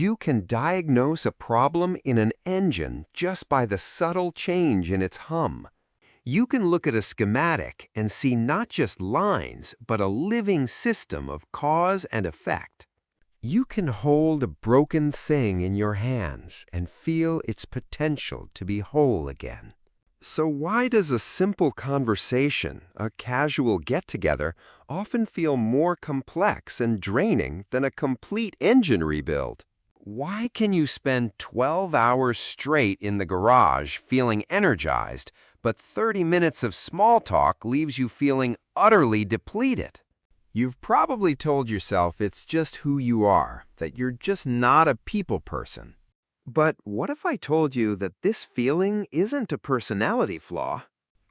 You can diagnose a problem in an engine just by the subtle change in its hum. You can look at a schematic and see not just lines, but a living system of cause and effect. You can hold a broken thing in your hands and feel its potential to be whole again. So why does a simple conversation, a casual get-together, often feel more complex and draining than a complete engine rebuild? Why can you spend 12 hours straight in the garage feeling energized, but 30 minutes of small talk leaves you feeling utterly depleted? You've probably told yourself it's just who you are, that you're just not a people person. But what if I told you that this feeling isn't a personality flaw?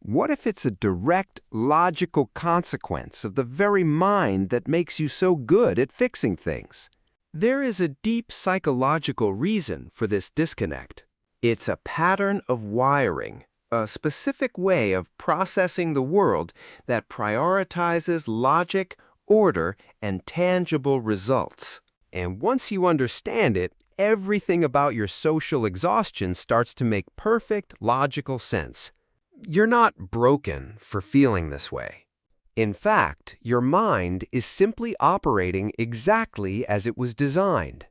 What if it's a direct, logical consequence of the very mind that makes you so good at fixing things? There is a deep psychological reason for this disconnect. It's a pattern of wiring, a specific way of processing the world that prioritizes logic, order, and tangible results. And once you understand it, everything about your social exhaustion starts to make perfect, logical sense. You're not broken for feeling this way. In fact, your mind is simply operating exactly as it was designed.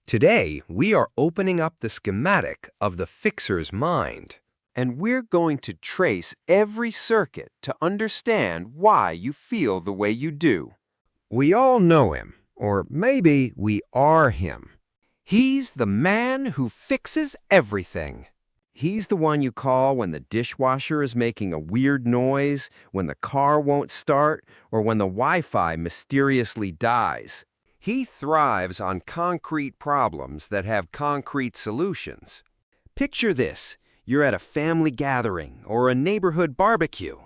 Today, we are opening up the schematic of the fixer's mind, and we're going to trace every circuit to understand why you feel the way you do. We all know him, or maybe we are him. He's the man who fixes everything. He's the one you call when the dishwasher is making a weird noise, when the car won't start, or when the Wi-Fi mysteriously dies. He thrives on concrete problems that have concrete solutions. Picture this. You're at a family gathering or a neighborhood barbecue.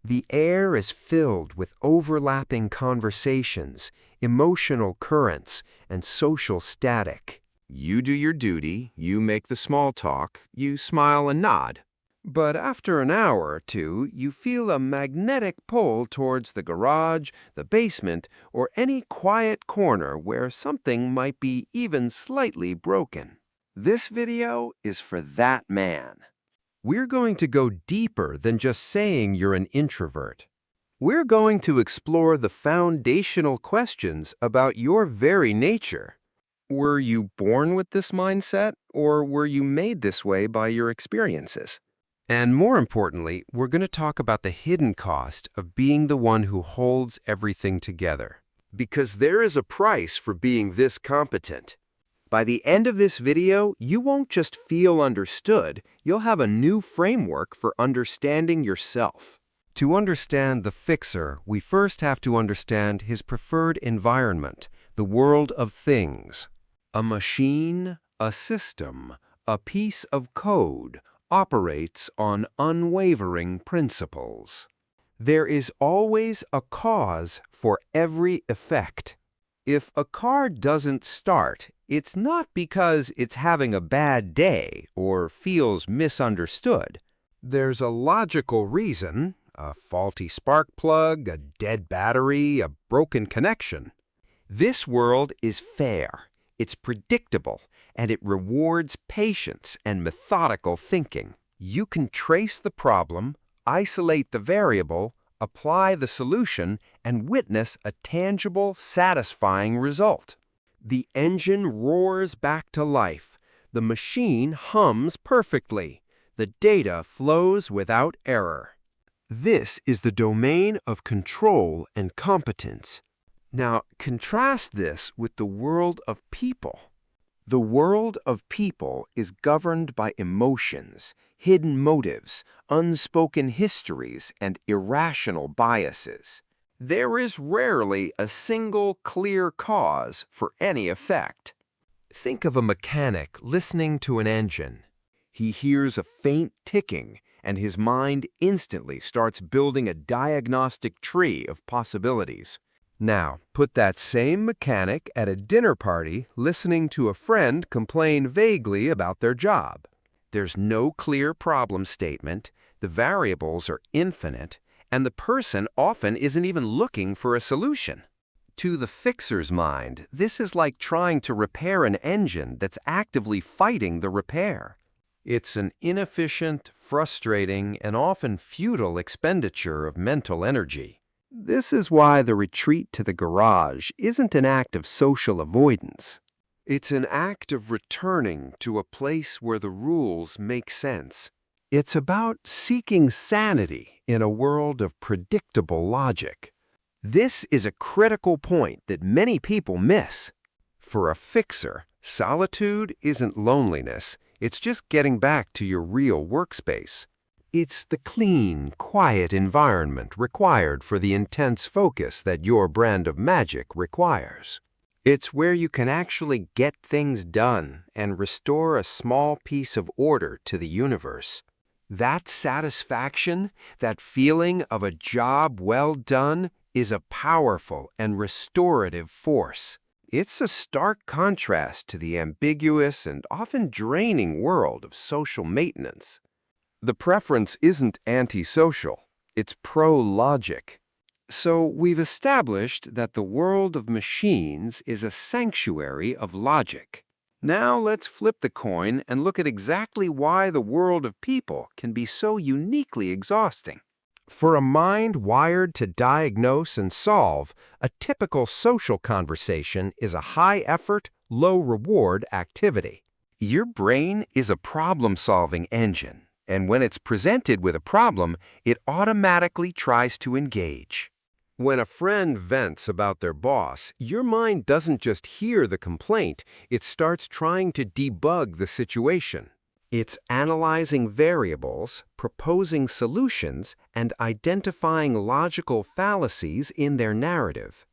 The air is filled with overlapping conversations, emotional currents, and social static. You do your duty, you make the small talk, you smile and nod. But after an hour or two, you feel a magnetic pull towards the garage, the basement, or any quiet corner where something might be even slightly broken. This video is for that man. We're going to go deeper than just saying you're an introvert. We're going to explore the foundational questions about your very nature. Were you born with this mindset, or were you made this way by your experiences? And more importantly, we're going to talk about the hidden cost of being the one who holds everything together. Because there is a price for being this competent. By the end of this video, you won't just feel understood, you'll have a new framework for understanding yourself. To understand the fixer, we first have to understand his preferred environment, the world of things. A machine, a system, a piece of code operates on unwavering principles. There is always a cause for every effect. If a car doesn't start, it's not because it's having a bad day or feels misunderstood. There's a logical reason, a faulty spark plug, a dead battery, a broken connection. This world is fair, it's predictable, and it rewards patience and methodical thinking. You can trace the problem, isolate the variable, apply the solution, and witness a tangible, satisfying result. The engine roars back to life. The machine hums perfectly. The data flows without error. This is the domain of control and competence. Now, contrast this with the world of people. The world of people is governed by emotions, hidden motives, unspoken histories, and irrational biases. There is rarely a single clear cause for any effect. Think of a mechanic listening to an engine. He hears a faint ticking, and his mind instantly starts building a diagnostic tree of possibilities. Now, put that same mechanic at a dinner party listening to a friend complain vaguely about their job. There's no clear problem statement, the variables are infinite, and the person often isn't even looking for a solution. To the fixer's mind, this is like trying to repair an engine that's actively fighting the repair. It's an inefficient, frustrating, and often futile expenditure of mental energy. This is why the retreat to the garage isn't an act of social avoidance. It's an act of returning to a place where the rules make sense. It's about seeking sanity in a world of predictable logic. This is a critical point that many people miss. For a fixer, solitude isn't loneliness, it's just getting back to your real workspace. It's the clean, quiet environment required for the intense focus that your brand of magic requires. It's where you can actually get things done and restore a small piece of order to the universe. That satisfaction, that feeling of a job well done, is a powerful and restorative force. It's a stark contrast to the ambiguous and often draining world of social maintenance. The preference isn't antisocial, it's pro-logic. So we've established that the world of machines is a sanctuary of logic. Now let's flip the coin and look at exactly why the world of people can be so uniquely exhausting. For a mind wired to diagnose and solve, a typical social conversation is a high-effort, low-reward activity. Your brain is a problem-solving engine, and when it's presented with a problem, it automatically tries to engage. When a friend vents about their boss, your mind doesn't just hear the complaint, it starts trying to debug the situation. It's analyzing variables, proposing solutions, and identifying logical fallacies in their narrative.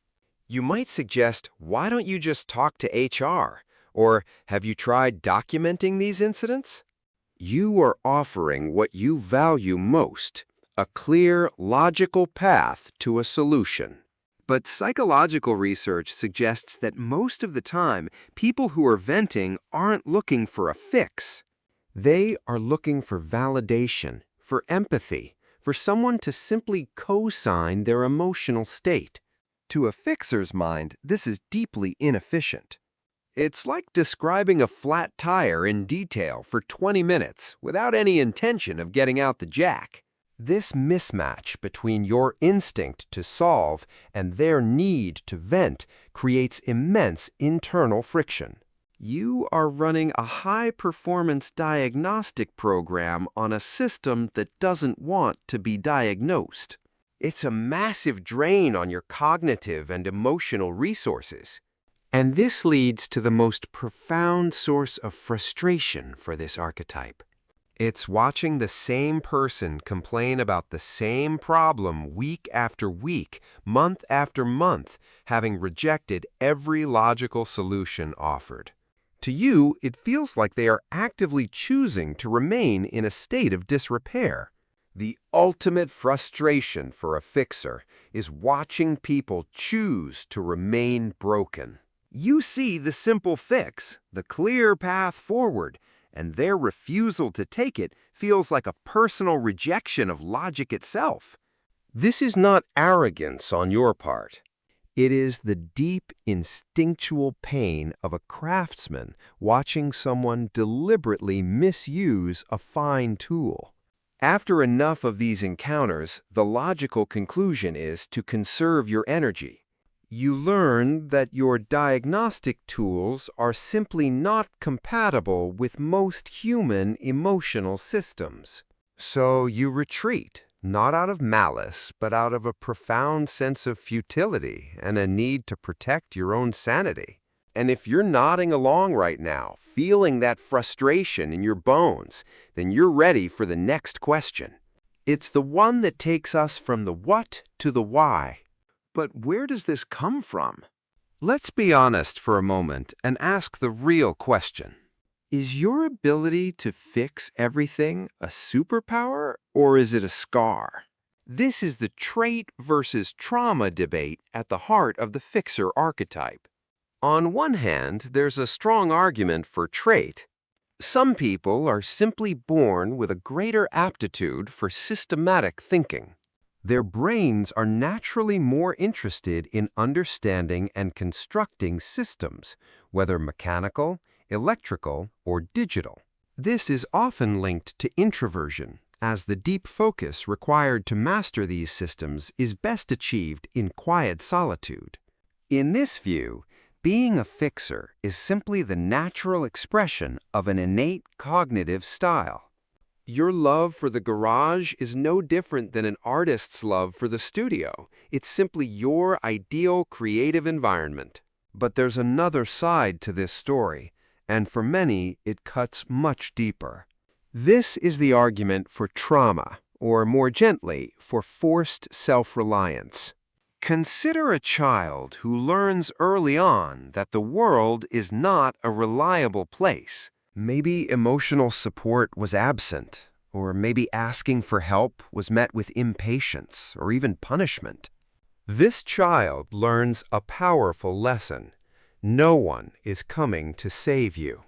You might suggest, why don't you just talk to HR? Or, have you tried documenting these incidents? You are offering what you value most, a clear, logical path to a solution. But psychological research suggests that most of the time, people who are venting aren't looking for a fix. They are looking for validation, for empathy, for someone to simply co-sign their emotional state. To a fixer's mind, this is deeply inefficient. It's like describing a flat tire in detail for 20 minutes without any intention of getting out the jack. This mismatch between your instinct to solve and their need to vent creates immense internal friction. You are running a high-performance diagnostic program on a system that doesn't want to be diagnosed. It's a massive drain on your cognitive and emotional resources. And this leads to the most profound source of frustration for this archetype. It's watching the same person complain about the same problem week after week, month after month, having rejected every logical solution offered. To you, it feels like they are actively choosing to remain in a state of disrepair. The ultimate frustration for a fixer is watching people choose to remain broken. You see the simple fix, the clear path forward, and their refusal to take it feels like a personal rejection of logic itself. This is not arrogance on your part. It is the deep, instinctual pain of a craftsman watching someone deliberately misuse a fine tool. After enough of these encounters, the logical conclusion is to conserve your energy. You learn that your diagnostic tools are simply not compatible with most human emotional systems. So you retreat, not out of malice, but out of a profound sense of futility and a need to protect your own sanity. And if you're nodding along right now, feeling that frustration in your bones, then you're ready for the next question. It's the one that takes us from the what to the why. But where does this come from? Let's be honest for a moment and ask the real question. Is your ability to fix everything a superpower, or is it a scar? This is the trait versus trauma debate at the heart of the fixer archetype. On one hand, there's a strong argument for trait. Some people are simply born with a greater aptitude for systematic thinking. Their brains are naturally more interested in understanding and constructing systems, whether mechanical, electrical, or digital. This is often linked to introversion, as the deep focus required to master these systems is best achieved in quiet solitude. In this view, being a fixer is simply the natural expression of an innate cognitive style. Your love for the garage is no different than an artist's love for the studio. It's simply your ideal creative environment. But there's another side to this story, and for many, it cuts much deeper. This is the argument for trauma, or more gently, for forced self-reliance. Consider a child who learns early on that the world is not a reliable place. Maybe emotional support was absent, or maybe asking for help was met with impatience or even punishment. This child learns a powerful lesson. No one is coming to save you.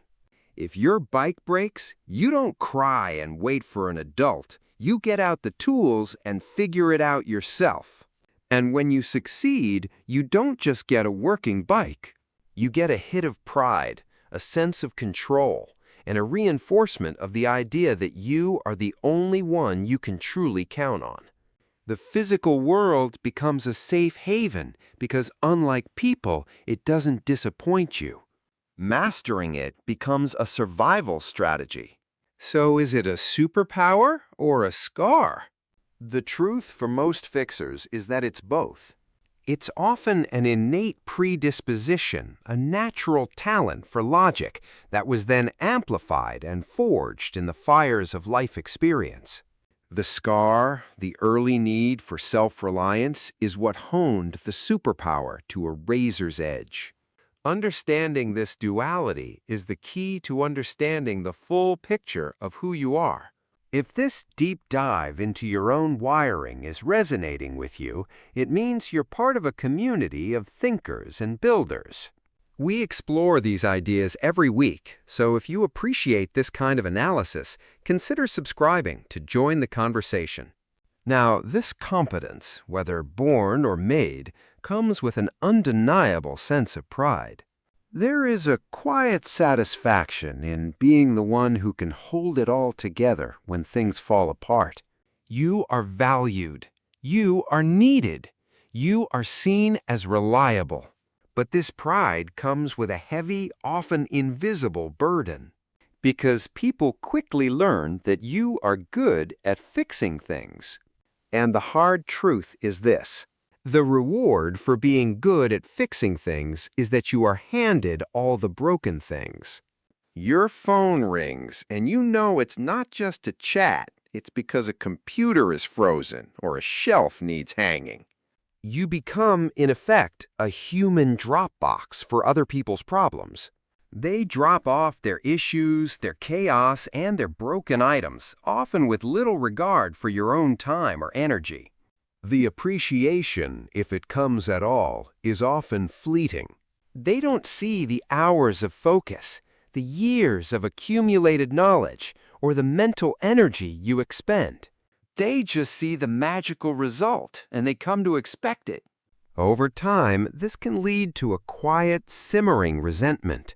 If your bike breaks, you don't cry and wait for an adult. You get out the tools and figure it out yourself. And when you succeed, you don't just get a working bike. You get a hit of pride, a sense of control, and a reinforcement of the idea that you are the only one you can truly count on. The physical world becomes a safe haven because, unlike people, it doesn't disappoint you. Mastering it becomes a survival strategy. So is it a superpower or a scar? The truth for most fixers is that it's both. It's often an innate predisposition, a natural talent for logic that was then amplified and forged in the fires of life experience. The scar, the early need for self-reliance, is what honed the superpower to a razor's edge. Understanding this duality is the key to understanding the full picture of who you are. If this deep dive into your own wiring is resonating with you, it means you're part of a community of thinkers and builders. We explore these ideas every week, so if you appreciate this kind of analysis, consider subscribing to join the conversation. Now, this competence, whether born or made, comes with an undeniable sense of pride. There is a quiet satisfaction in being the one who can hold it all together when things fall apart. You are valued. You are needed. You are seen as reliable. But this pride comes with a heavy, often invisible burden. Because people quickly learn that you are good at fixing things. And the hard truth is this. The reward for being good at fixing things is that you are handed all the broken things. Your phone rings, and you know it's not just to chat, it's because a computer is frozen or a shelf needs hanging. You become, in effect, a human Dropbox for other people's problems. They drop off their issues, their chaos, and their broken items, often with little regard for your own time or energy. The appreciation, if it comes at all, is often fleeting. They don't see the hours of focus, the years of accumulated knowledge, or the mental energy you expend. They just see the magical result, and they come to expect it. Over time, this can lead to a quiet, simmering resentment.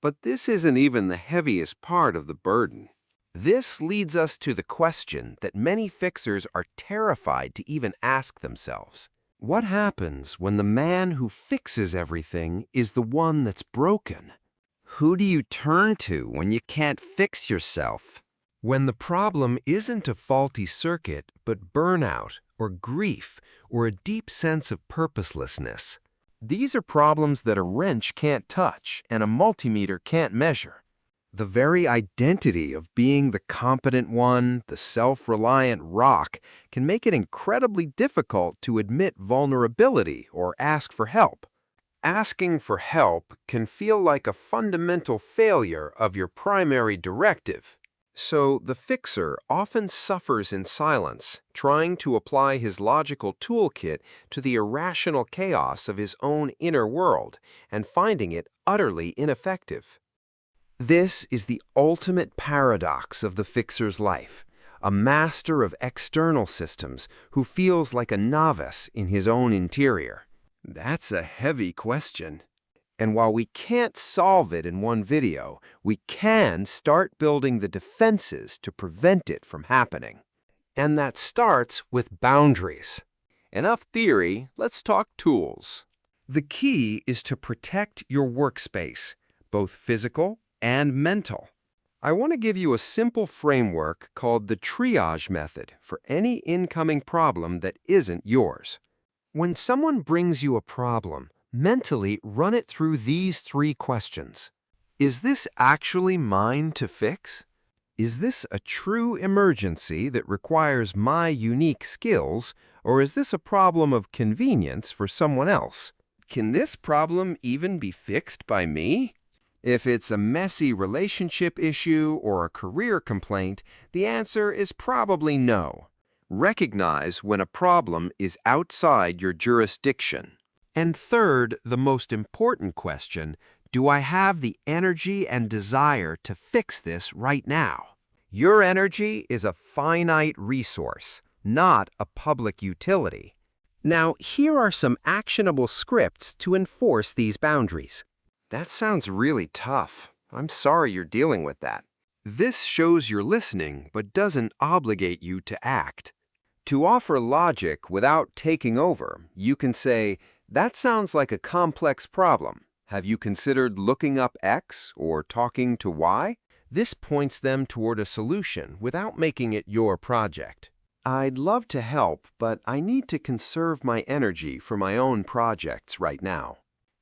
But this isn't even the heaviest part of the burden. This leads us to the question that many fixers are terrified to even ask themselves. What happens when the man who fixes everything is the one that's broken? Who do you turn to when you can't fix yourself? When the problem isn't a faulty circuit, but burnout, or grief, or a deep sense of purposelessness. These are problems that a wrench can't touch and a multimeter can't measure. The very identity of being the competent one, the self-reliant rock, can make it incredibly difficult to admit vulnerability or ask for help. Asking for help can feel like a fundamental failure of your primary directive. So the fixer often suffers in silence, trying to apply his logical toolkit to the irrational chaos of his own inner world and finding it utterly ineffective. This is the ultimate paradox of the fixer's life, a master of external systems who feels like a novice in his own interior? That's a heavy question. And while we can't solve it in one video, we can start building the defenses to prevent it from happening. And that starts with boundaries. Enough theory, let's talk tools. The key is to protect your workspace, both physical and mental. I want to give you a simple framework called the triage method for any incoming problem that isn't yours. When someone brings you a problem, mentally run it through these 3 questions. Is this actually mine to fix? Is this a true emergency that requires my unique skills, or is this a problem of convenience for someone else? Can this problem even be fixed by me? If it's a messy relationship issue or a career complaint, the answer is probably no. Recognize when a problem is outside your jurisdiction. And third, the most important question, do I have the energy and desire to fix this right now? Your energy is a finite resource, not a public utility. Now, here are some actionable scripts to enforce these boundaries. That sounds really tough. I'm sorry you're dealing with that. This shows you're listening, but doesn't obligate you to act. To offer logic without taking over, you can say, that sounds like a complex problem. Have you considered looking up X or talking to Y? This points them toward a solution without making it your project. I'd love to help, but I need to conserve my energy for my own projects right now.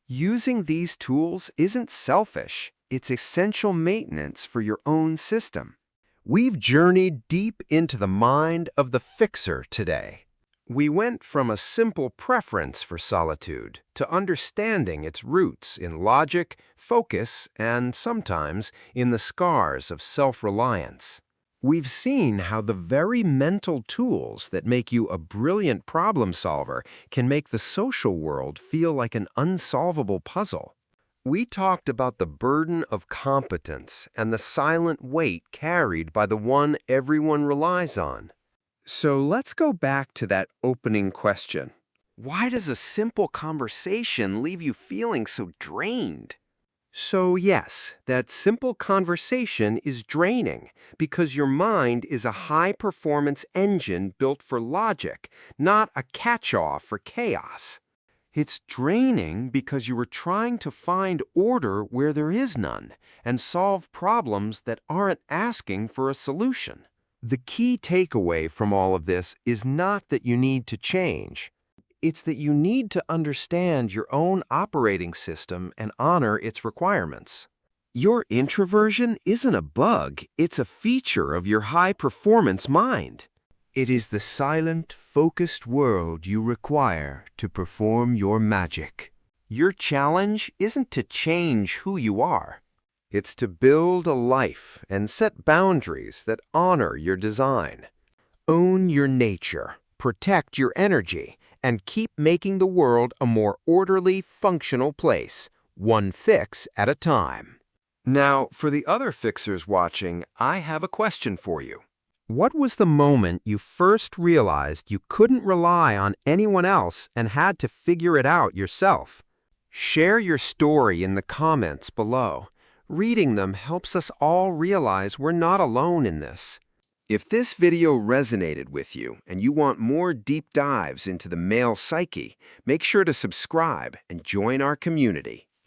Using these tools isn't selfish. It's essential maintenance for your own system. We've journeyed deep into the mind of the fixer today. We went from a simple preference for solitude to understanding its roots in logic, focus, and sometimes in the scars of self-reliance. We've seen how the very mental tools that make you a brilliant problem solver can make the social world feel like an unsolvable puzzle. We talked about the burden of competence and the silent weight carried by the one everyone relies on. So let's go back to that opening question. Why does a simple conversation leave you feeling so drained? So yes, that simple conversation is draining because your mind is a high-performance engine built for logic, not a catch-all for chaos. It's draining because you are trying to find order where there is none and solve problems that aren't asking for a solution. The key takeaway from all of this is not that you need to change. It's that you need to understand your own operating system and honor its requirements. Your introversion isn't a bug, it's a feature of your high-performance mind. It is the silent, focused world you require to perform your magic. Your challenge isn't to change who you are. It's to build a life and set boundaries that honor your design. Own your nature, protect your energy, and keep making the world a more orderly, functional place, one fix at a time. Now, for the other fixers watching, I have a question for you. What was the moment you first realized you couldn't rely on anyone else and had to figure it out yourself? Share your story in the comments below. Reading them helps us all realize we're not alone in this. If this video resonated with you and you want more deep dives into the male psyche, make sure to subscribe and join our community.